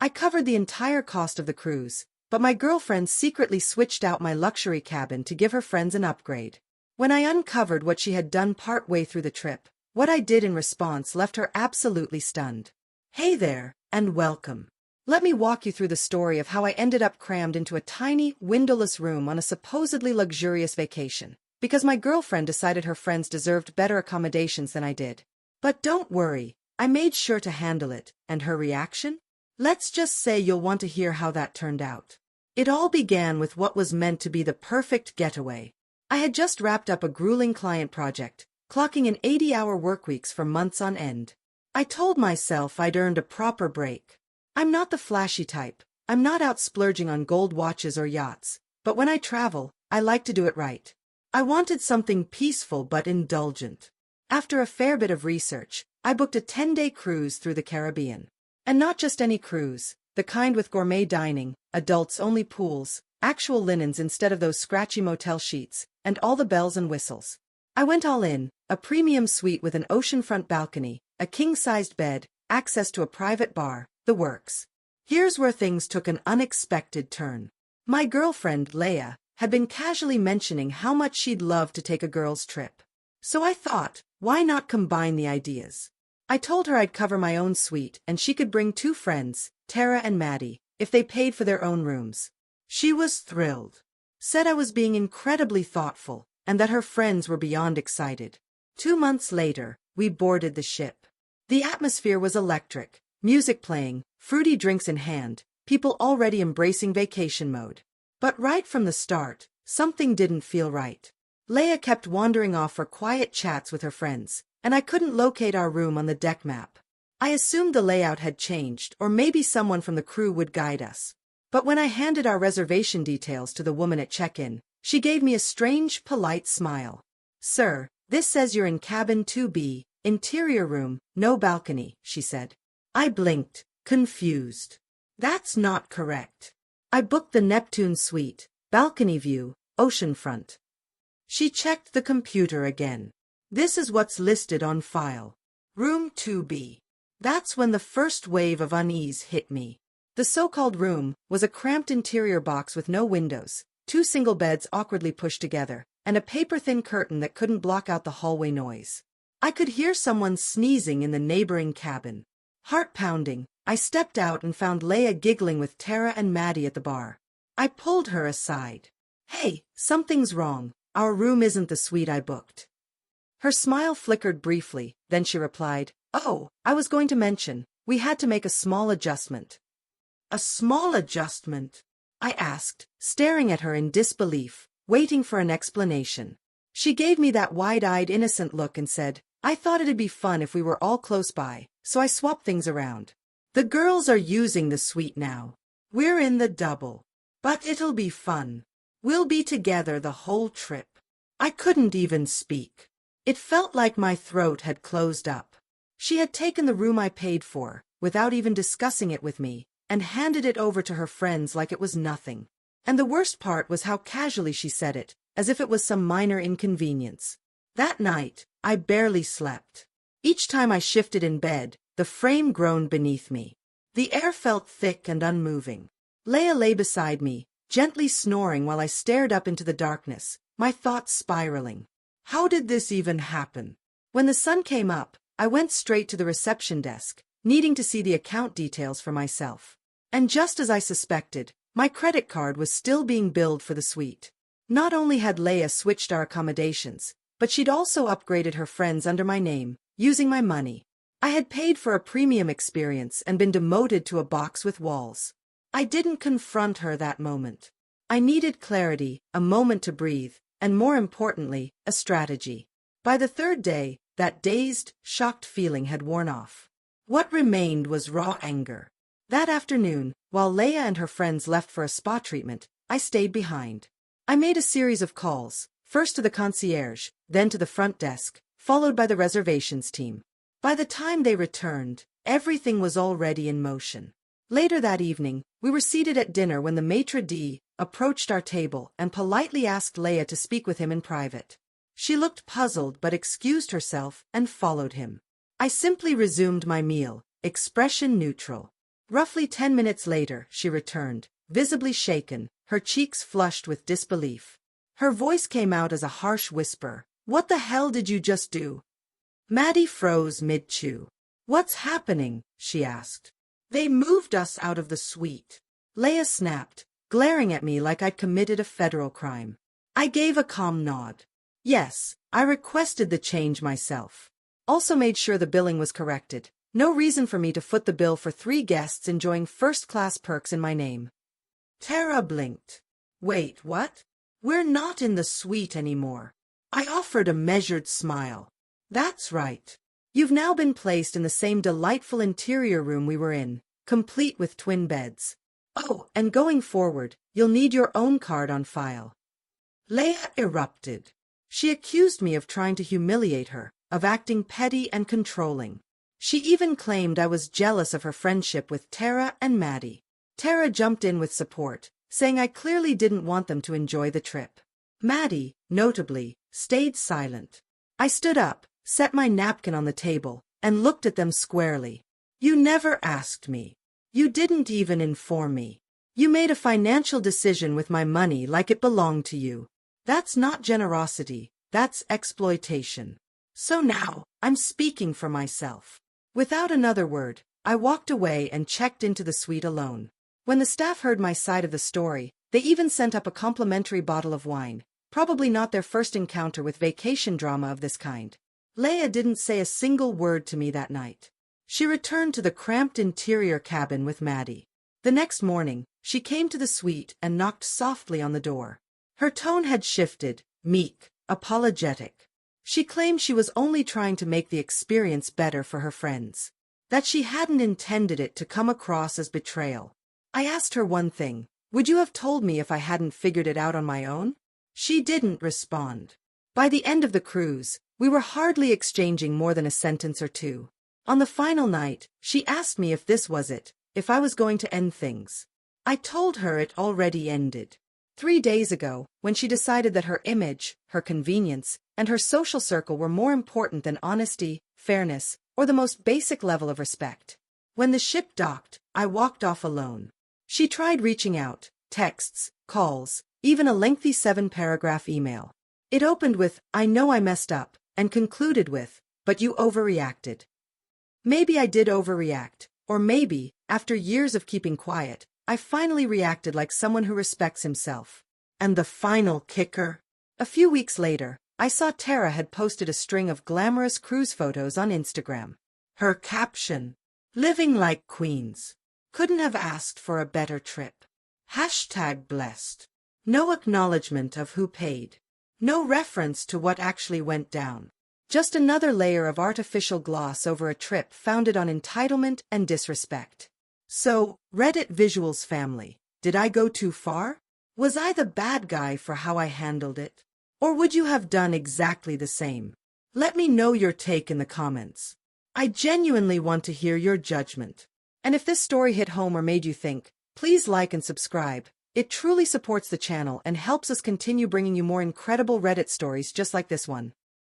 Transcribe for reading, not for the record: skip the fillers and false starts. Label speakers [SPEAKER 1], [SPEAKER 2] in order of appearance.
[SPEAKER 1] I covered the entire cost of the cruise, but my girlfriend secretly switched out my luxury cabin to give her friends an upgrade. When I uncovered what she had done part-way through the trip, what I did in response left her absolutely stunned. Hey there, and welcome. Let me walk you through the story of how I ended up crammed into a tiny, windowless room on a supposedly luxurious vacation, because my girlfriend decided her friends deserved better accommodations than I did. But don't worry, I made sure to handle it, and her reaction? Let's just say you'll want to hear how that turned out. It all began with what was meant to be the perfect getaway. I had just wrapped up a grueling client project, clocking in 80-hour workweeks for months on end. I told myself I'd earned a proper break. I'm not the flashy type, I'm not out splurging on gold watches or yachts, but when I travel, I like to do it right. I wanted something peaceful but indulgent. After a fair bit of research, I booked a 10-day cruise through the Caribbean. And not just any cruise, the kind with gourmet dining, adults-only pools, actual linens instead of those scratchy motel sheets, and all the bells and whistles. I went all in, a premium suite with an oceanfront balcony, a king-sized bed, access to a private bar, the works. Here's where things took an unexpected turn. My girlfriend, Leia, had been casually mentioning how much she'd love to take a girls' trip. So I thought, why not combine the ideas? I told her I'd cover my own suite and she could bring 2 friends, Tara and Maddie, if they paid for their own rooms. She was thrilled. Said I was being incredibly thoughtful, and that her friends were beyond excited. 2 months later, we boarded the ship. The atmosphere was electric, music playing, fruity drinks in hand, people already embracing vacation mode. But right from the start, something didn't feel right. Leia kept wandering off for quiet chats with her friends, and I couldn't locate our room on the deck map. I assumed the layout had changed, or maybe someone from the crew would guide us. But when I handed our reservation details to the woman at check-in, she gave me a strange, polite smile. "Sir, this says you're in cabin 2B, interior room, no balcony," she said. I blinked, confused. That's not correct. I booked the Neptune suite, balcony view, oceanfront. She checked the computer again. This is what's listed on file. Room 2B. That's when the first wave of unease hit me. The so-called room was a cramped interior box with no windows, 2 single beds awkwardly pushed together, and a paper-thin curtain that couldn't block out the hallway noise. I could hear someone sneezing in the neighboring cabin. Heart pounding, I stepped out and found Leia giggling with Tara and Maddie at the bar. I pulled her aside. "Hey, something's wrong. Our room isn't the suite I booked." Her smile flickered briefly, then she replied, "Oh, I was going to mention, we had to make a small adjustment." "A small adjustment?" I asked, staring at her in disbelief, waiting for an explanation. She gave me that wide-eyed innocent look and said, "I thought it'd be fun if we were all close by, so I swapped things around. The girls are using the suite now. We're in the double. But it'll be fun. We'll be together the whole trip." I couldn't even speak. It felt like my throat had closed up. She had taken the room I paid for, without even discussing it with me, and handed it over to her friends like it was nothing. And the worst part was how casually she said it, as if it was some minor inconvenience. That night, I barely slept. Each time I shifted in bed, the frame groaned beneath me. The air felt thick and unmoving. Leia lay beside me, gently snoring while I stared up into the darkness, my thoughts spiraling. How did this even happen? When the sun came up, I went straight to the reception desk, needing to see the account details for myself. And just as I suspected, my credit card was still being billed for the suite. Not only had Leia switched our accommodations, but she'd also upgraded her friends under my name, using my money. I had paid for a premium experience and been demoted to a box with walls. I didn't confront her that moment. I needed clarity, a moment to breathe, and more importantly, a strategy. By the 3rd day, that dazed, shocked feeling had worn off. What remained was raw anger. That afternoon, while Leia and her friends left for a spa treatment, I stayed behind. I made a series of calls, first to the concierge, then to the front desk, followed by the reservations team. By the time they returned, everything was already in motion. Later that evening, we were seated at dinner when the maitre d' approached our table and politely asked Leia to speak with him in private. She looked puzzled but excused herself and followed him. I simply resumed my meal, expression neutral. Roughly 10 minutes later, she returned, visibly shaken, her cheeks flushed with disbelief. Her voice came out as a harsh whisper. "What the hell did you just do?" Maddie froze mid-chew. "What's happening?" she asked. "They moved us out of the suite." Leia snapped, glaring at me like I'd committed a federal crime. I gave a calm nod. Yes, I requested the change myself. Also made sure the billing was corrected. No reason for me to foot the bill for 3 guests enjoying first-class perks in my name. Tara blinked. "Wait, what? We're not in the suite anymore." I offered a measured smile. "That's right. You've now been placed in the same delightful interior room we were in, complete with twin beds. Oh, and going forward, you'll need your own card on file." Leia erupted. She accused me of trying to humiliate her, of acting petty and controlling. She even claimed I was jealous of her friendship with Tara and Maddie. Tara jumped in with support, saying I clearly didn't want them to enjoy the trip. Maddie, notably, stayed silent. I stood up, set my napkin on the table, and looked at them squarely. "You never asked me. You didn't even inform me. You made a financial decision with my money like it belonged to you. That's not generosity, that's exploitation. So now, I'm speaking for myself." Without another word, I walked away and checked into the suite alone. When the staff heard my side of the story, they even sent up a complimentary bottle of wine, probably not their first encounter with vacation drama of this kind. Leia didn't say a single word to me that night. She returned to the cramped interior cabin with Maddie. The next morning, she came to the suite and knocked softly on the door. Her tone had shifted, meek, apologetic. She claimed she was only trying to make the experience better for her friends, that she hadn't intended it to come across as betrayal. I asked her one thing: would you have told me if I hadn't figured it out on my own? She didn't respond. By the end of the cruise, we were hardly exchanging more than a sentence or two. On the final night, she asked me if this was it, if I was going to end things. I told her it already ended. 3 days ago, when she decided that her image, her convenience, and her social circle were more important than honesty, fairness, or the most basic level of respect. When the ship docked, I walked off alone. She tried reaching out, texts, calls, even a lengthy 7-paragraph email. It opened with, "I know I messed up," and concluded with, "But you overreacted." Maybe I did overreact, or maybe, after years of keeping quiet, I finally reacted like someone who respects himself. And the final kicker? A few weeks later, I saw Tara had posted a string of glamorous cruise photos on Instagram. Her caption: "Living like queens. Couldn't have asked for a better trip. #blessed. No acknowledgement of who paid. No reference to what actually went down. Just another layer of artificial gloss over a trip founded on entitlement and disrespect." So, Reddit Visuals family, did I go too far? Was I the bad guy for how I handled it? Or would you have done exactly the same? Let me know your take in the comments. I genuinely want to hear your judgment. And if this story hit home or made you think, please like and subscribe. It truly supports the channel and helps us continue bringing you more incredible Reddit stories just like this one.